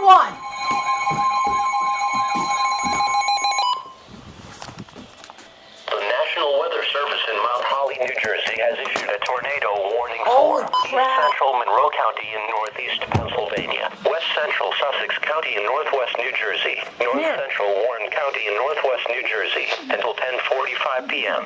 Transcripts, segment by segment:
one. The National Weather Service in Mount Holly, New Jersey has issued a tornado warning Holy for crap. East Central Monroe County in northeast Pennsylvania, West Central Sussex County in northwest New Jersey, North Central Warren County in northwest New Jersey until 10:45 p.m.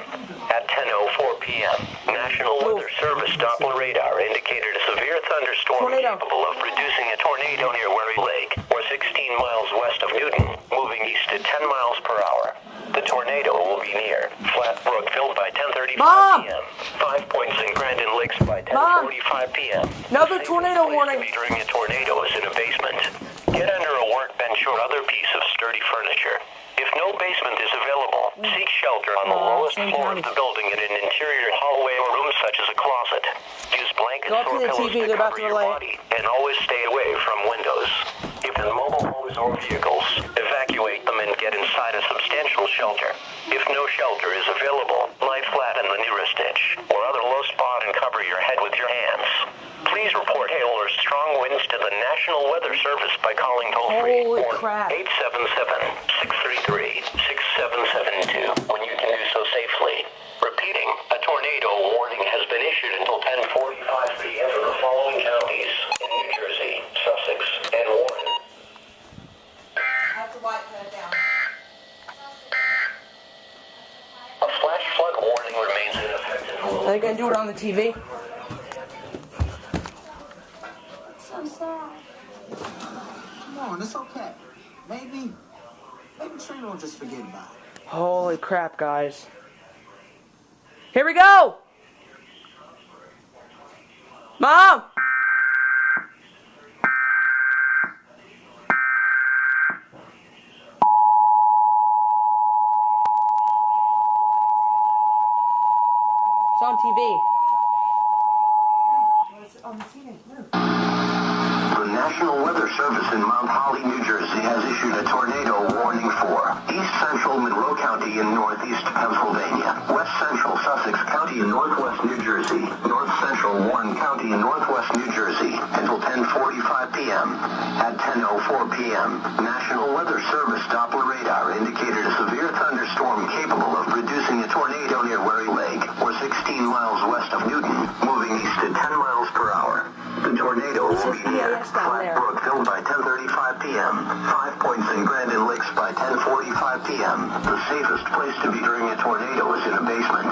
At 10:04 p.m., National Weather Service Doppler radar indicated a severe thunderstorm capable of producing a tornado near Wherry Lake, or 16 miles west of Newton, moving east at 10 miles per hour. The tornado will be near Flat Brook filled by 10:35 p.m. 5 Points in Grandin Lakes by 10:45 p.m. Another tornado warning. During a tornado is in a basement. Get under a workbench or other piece of sturdy furniture. If no basement is available, seek shelter on the lowest floor of the building in an interior hallway or room such as a closet. Use blankets or pillows to cover your body, and always stay away from windows. If in mobile homes or vehicles, evacuate them and get inside a substantial shelter. If no shelter is available, lie flat in the nearest ditch or other low spot and cover your head with your hands. Please report hail or strong winds to the National Weather Service by calling toll-free 877-633-6772 when you can do so safely. Repeating, a tornado warning has been issued until 10:45 p.m. for the following counties in New Jersey, Sussex, and Warren. I have to wipe that down. A flash flood warning remains in effect until... Are they going to do it on the TV? So sad. Come on, it's okay. Maybe Trina will just forget about it. Holy crap, guys. Here we go! Mom! It's on TV. The National Weather Service in Mount Holly, New Jersey has issued a tornado warning for East Central Monroe County in northeast Pennsylvania, West Central Sussex County in northwest New Jersey, North Central Warren County in northwest New Jersey until 10:45 p.m. At 10:04 p.m., National Weather Service Doppler radar indicated a severe thunderstorm capable of producing a tornado near Wherry Lake, or 16 miles west of Newton, moving east at 10 miles per hour. The tornado will be near Flat Brook filled by 10:35 p.m. 5 Points in Grandin Lakes by 10:45 p.m. The safest place to be during a tornado is in a basement.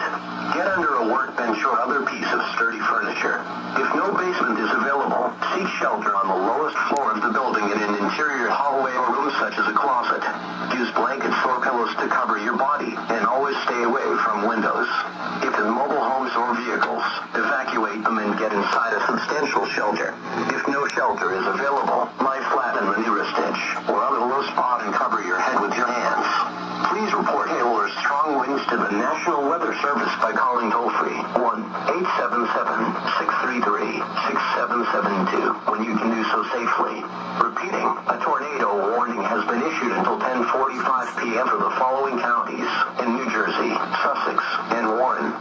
Get under a workbench or other piece of sturdy furniture. If no basement is available, seek shelter on the lowest floor of the building in an interior hallway or room such as a closet. Use blankets or pillows to cover your body, and always stay away from windows. If in mobile homes or vehicles, evacuate them and get inside a substantial shelter. If no shelter is available, lie flat in the nearest ditch or other low spot and cover your head with your hands. Please report hail or strong winds to the National Weather Service by calling toll-free 1-877-633-6772 when you can do so safely. Repeating, a tornado warning has been issued until 10:45 p.m. for the following counties in New Jersey, Sussex, and Warren.